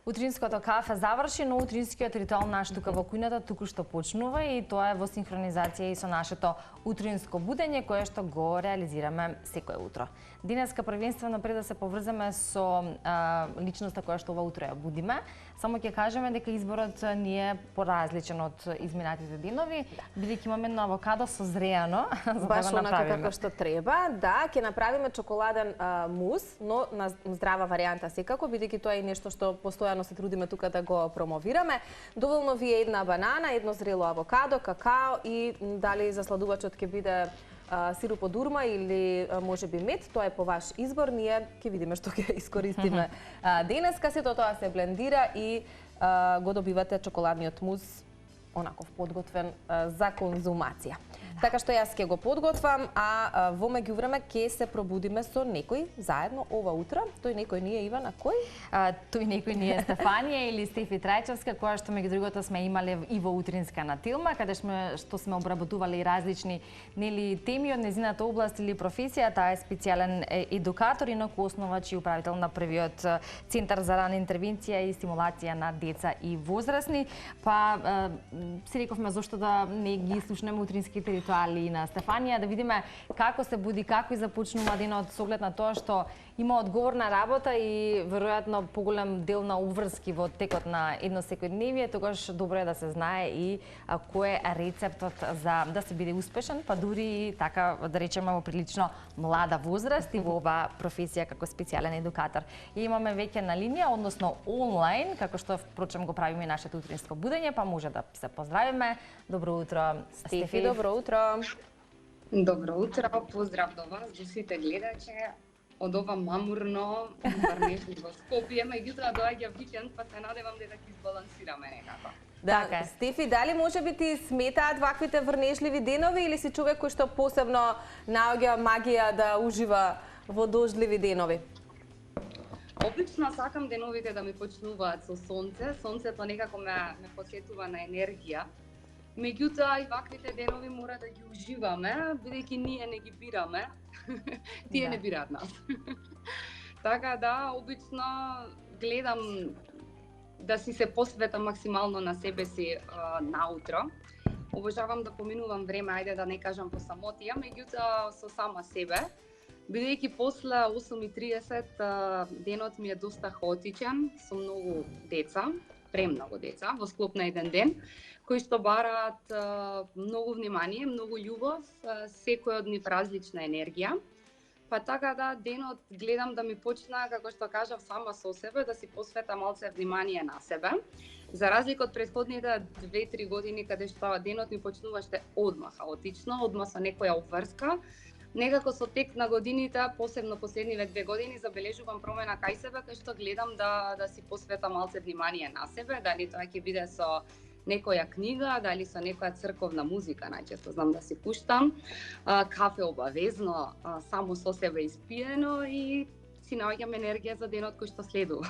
Утринското кафе заврши, но утринскиот ритуал наш тука во кујната туку што почнува и тоа е во синхронизација и со нашето утринско будење кое што го реализираме секое утро. Денеска првенствено пред да се поврземе со личноста која што ова утро ја будиме, само ќе кажеме дека изборот ни е поразличен од изминатите денови, бидејќи имаме едно авокадо созреано за баш да го онака направиме. како што треба. Да, ќе направиме чоколаден мус, но на здрава варијанта секако, бидејќи тоа е нешто што постојано се трудиме тука да го промовираме. Доволно ви е една банана, едно зрело авокадо, какао и дали засладувачот ќе биде сируп од урма или можеби мед, тоа е по ваш избор. Ние ќе видиме што ќе искористиме денеска. Сето тоа се блендира и го добивате чоколадниот мус онаков подготвен за конзумација. Така што јас ќе го подготвам, а во меѓувреме ќе се пробудиме со некој заедно ова утро. Тој некој не е Ивана, кој? Тој некој не е Стефанија или Стефи Трајчевска, која што меѓу другото сме имале и во утринска на Тилма, каде што сме обработувале и различни теми од незината област или професија. Таа е специјален едукатор, инаку основач и управител на првиот центар за рана интервенција и стимулација на деца и возрастни. Па си рековме зошто да не ги слушнеме утринските ритуали на Стефанија, да видиме како се буди, како и започнува денот со оглед на тоа што има одговорна работа и веројатно поголем дел на уврски во текот на едно секојдневие, тогаш добро е да се знае и кој е рецептот за да се биде успешен, па дури и така да речеме во прилично млада возраст и во оваа професија како специјален едукатор. И имаме веќе на линија, односно онлайн, како што впрочем го правиме и нашето утринско будење, па може да се поздравиме. Добро утро, Стефи, добро утро. Добро утро, поздрав до вас, до сите гледачи. Од ова мамурно, врнежливо Скопје, меѓутоа доаѓа викенд, па се надевам дека ќе избалансираме некако. Да, Стефи, дали може би ти сметаат ваквите врнежливи денови или си човек кој што посебно наоѓа магија да ужива во дождливи денови? Обично сакам деновите да ми почнуваат со сонце. Сонцето некако ме посетува на енергија. Меѓутоа и ваквите денови мора да ги уживаме, бидејќи ние не ги бираме. Тие не бираат нас. Така да, обично гледам да си се посветам максимално на себе си наутро. Обожавам да поминувам време, ајде да не кажам по самотија, меѓутоа со сама себе. Бидејќи после 8:30 денот ми е доста хаотичен, со многу деца, премногу деца во склоп на еден ден, кои што бараат многу внимание, многу љубов, секој од нив различна енергија. Па така да, денот гледам да ми почна, како што кажав, сама со себе, да си посветам малце внимание на себе. За разлика од претходните 2-3 години, каде што денот ми почнуваше одма хаотично, одма со некоја обврска, некако со тек на годините, посебно последниве 2 години, забележувам промена кај себе, кај што гледам да си посветам малце внимание на себе, дали тоа ќе биде со некоја книга, дали со некоја црковна музика, најчесто знам да си пуштам, кафе обавезно, само со себе испиено и си наоѓам енергија за денот кој што следува.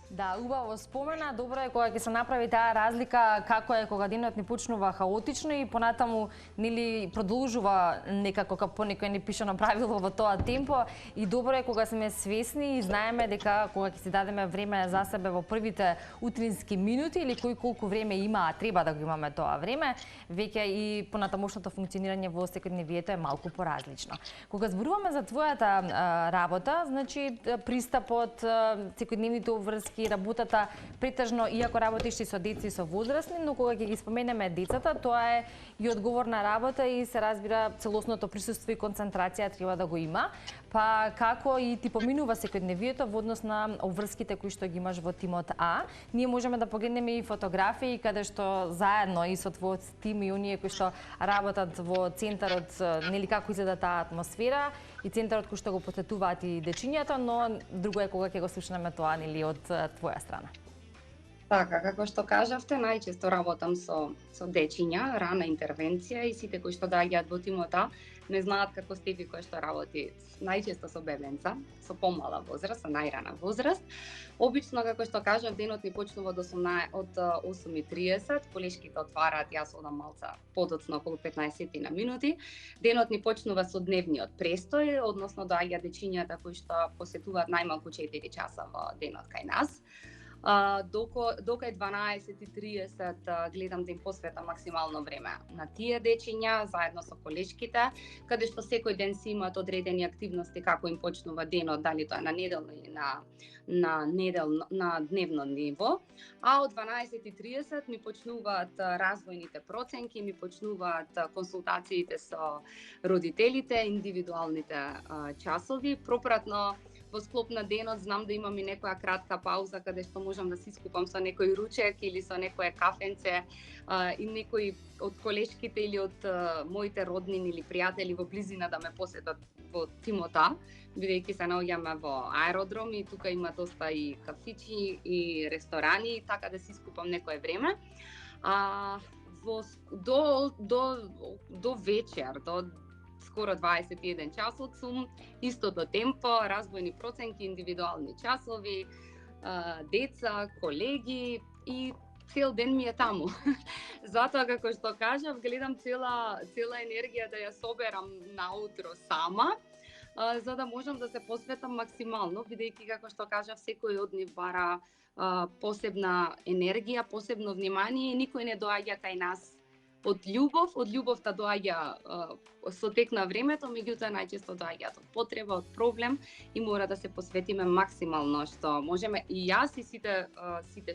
Да, убаво спомена, добро е кога ќе се направи таа разлика како е кога денот ни почнува хаотично и понатаму нели продолжува некако како по некој непишано правило во тоа темпо и добро е кога сме свесни и знаеме дека кога ќе си дадеме време за себе во првите утрински минути или кој колку време има, а треба да го имаме тоа време, веќе и понатамошното функционирање во секојдневието е малку поразлично. Кога зборуваме за твојата работа, значи пристапот, секојдневните обврски, работата претежно, иако работиш и со деца и со возрастни, но кога ќе ги споменеме децата, тоа е и одговорна работа и се разбира целосното присуство и концентрација треба да го има. Па како и ти поминува секојдневието во однос на обврските кои што ги имаш во тимот А, ние можеме да погледнеме и фотографии каде што заедно и со твојот тим и оние кои што работат во центарот, нели како изгледа таа атмосфера и центарот кој што го посетуваат и дечињата, но друго е кога ќе го слушнеме тоа нели од твоја страна. Така, како што кажавте, најчесто работам со дечиња, рана интервенција и сите кои што доаѓаат во тимот А не знаат како Стефи кој што работи најчесто со бебенца, со помала возраст, со најрана возраст. Обично, како што кажав, денот ни почнува од 8:30, колешките отвараат, јас одам малца подоцна, околу 15 на минути. Денот ни почнува со дневниот престој, односно доаѓаат дечињата кои што посетуваат најмалку 4 часа во денот кај нас. дока е 12:30 гледам да им посветам максимално време на тие дечиња заедно со колешките, каде што секој ден си имаат одредени активности како им почнува денот, дали тоа е на неделно или на дневно ниво. А од 12:30 ми почнуваат развојните проценки, ми почнуваат консултациите со родителите, индивидуалните часови. Пропратно во склоп на денот знам да имам и некоја кратка пауза каде што можам да се искупам со некој ручек или со некое кафенце и некој од колешките или од моите роднини или пријатели во близина да ме посетат во Тимота, бидејќи се наоѓаме во аеродром и тука има доста и кафичи и ресторани, така да се искупам некое време. До вечер, до скоро 21 часот сум, истото темпо, развојни проценки, индивидуални часови, деца, колеги и цел ден ми е таму. Затоа, како што кажав, гледам цела енергија да ја соберам наутро сама, за да можам да се посветам максимално, бидејќи, како што кажав, секој од нив бара посебна енергија, посебно внимание и никој не доаѓа кај нас од љубовта доаѓа со тек на времето, меѓутоа најчесто доаѓаат од потреба, од проблем и мора да се посветиме максимално што можеме. И јас и сите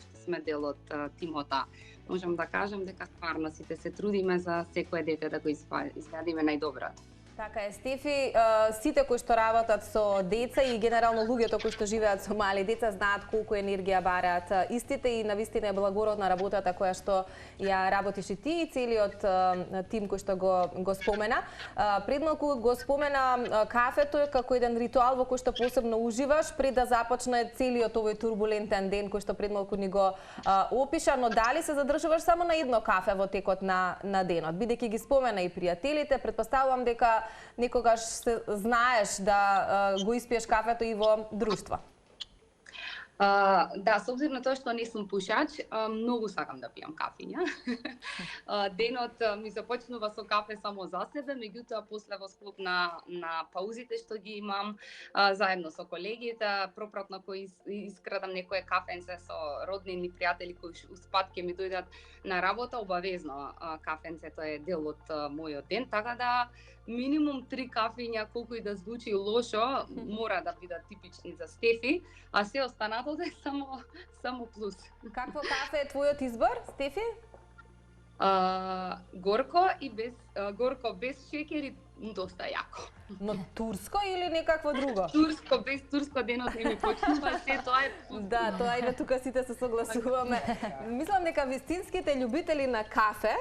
што сме дел од Тимота, можам да кажам дека стварно сите се трудиме за секое дете да го извадиме најдоброто. Така е, Стефи, сите кои што работат со деца и генерално луѓето кои што живеат со мали деца знаат колку енергија бараат истите и навистина е благородна работата која што ја работиш и ти и целиот тим кој што го спомена. Пред малку го спомена кафето како еден ритуал во кој што посебно уживаш пред да започне целиот овој турбулентен ден кој што пред малку ни го опиша, но дали се задржуваш само на едно кафе во текот на денот? Бидејќи ги спомена и пријателите, претпоставувам дека некогаш знаеш да го испиеш кафето и во друштво. Да, со обзир на тоа што не сум пушач, многу сакам да пијам кафиња. Денот ми започнува со кафе само за себе, меѓутоа после во склоп на паузите што ги имам заедно со колегите, пропратно кои искрадам некое кафенце со роднини пријатели кои успат ќе ми дојдат на работа, обавезно кафенцето е дел од мојот ден, така да минимум 3 кафиња, колку и да звучи лошо, мора да бидат типични за Стефи, а се останатото е само плюс. Какво кафе е твојот избор, Стефи? Горко без шеќер и доста јако. Но турско или некакво друго? Турско, без турско денот не ми почнува, се тоа е... Да, тоа и тука сите се согласуваме. Мислам дека вистинските љубители на кафе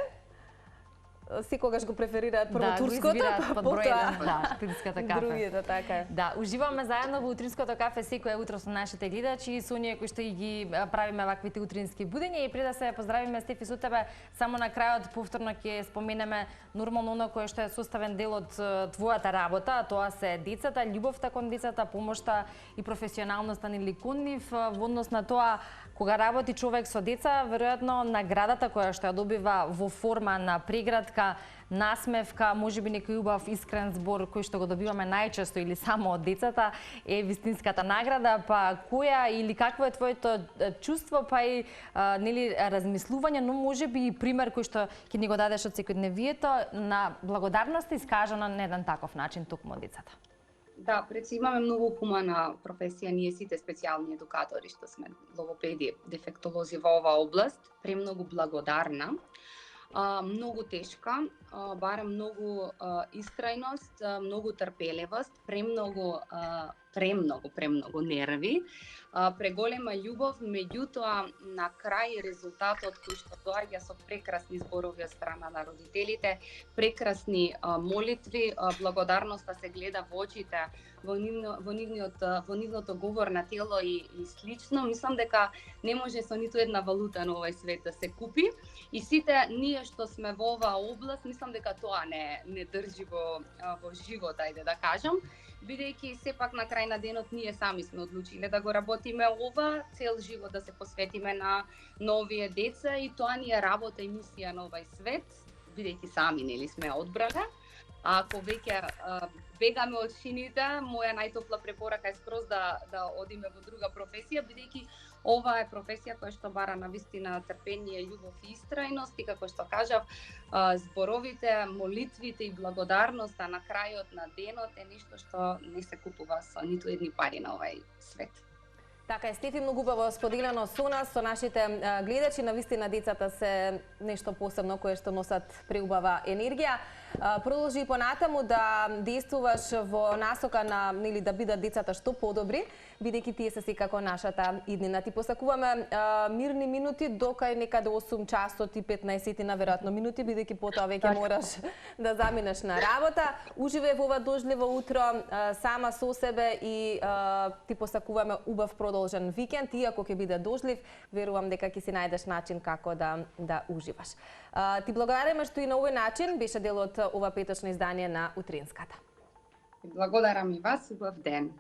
секогаш го преферираат прво турското, па потоа утринската кафе. Другите, така е. Да, уживаме заедно во утринското кафе секое утро со нашите гледачи и со оние кои што ги правиме ваквите утрински будења и пред да се поздравиме Стефи со тебе, само на крајот повторно ќе споменеме нормално оно кое што е составен дел од твојата работа, а тоа се децата, љубовта кон децата, помошта и професионалноста нели кон нив во однос на тоа. Кога работи човек со деца, веројатно наградата која што ја добива во форма на прегратка, насмевка, можеби некој убав искрен збор кој што го добиваме најчесто или само од децата, е вистинската награда, па која или какво е твоето чувство, па и нели размислување, но можеби и пример кој што ќе ни го дадеш од секојдневието на благодарност искажана на еден таков начин токму од децата. Да, пред имаме многу хумана професија, ние сите специјални едукатори што сме логопеди, дефектолози во оваа област, премногу благодарна, многу тешка, барем многу истрајност, многу трпеливост, премногу нерви, преголема љубов, меѓутоа на крај резултатот кој што доаѓа со прекрасни зборови од страна на родителите, прекрасни молитви, благодарноста се гледа во очите, во нивното говор на тело и слично. Мислам дека не може со ниту една валута на овој свет да се купи и сите ние што сме во оваа област, мислам дека тоа не држи во живот, ајде да кажам, бидејќи сепак на крај на денот ние сами сме одлучиле да го работиме ова, цел живот да се посветиме на овие деца и тоа ни е работа и мисија на овој свет, бидејќи сами нели сме одбрале. А ако веќе бегаме од шините, моја најтопла препорака е скроз да одиме во друга професија, бидејќи ова е професија која што бара навистина трпение, љубов и истрајност и како што кажав, зборовите, молитвите и благодарноста на крајот на денот е нешто што не се купува со ниту едни пари на овај свет. Така е, Стефи, многу убаво споделено со нас, со нашите гледачи. Навистина децата се нешто посебно кое што носат преубава енергија. Продолжи и понатаму да действуваш во насока на да бидат децата што подобри, бидејќи тие се секако нашата иднина. Ти посакуваме мирни минути до кај некаде 8 часот и 15 на веројатно минути, бидејќи потоа веќе мораш да заминеш на работа. Уживај во ова дождливо утро сама со себе и ти посакуваме убав продолжен викенд, иако ќе биде дождлив, верувам дека ќе си најдеш начин како да уживаш. Ти благодариме што и на овој начин беше дел од ова петочно издание на Утринската. Благодарам и вас, убав ден.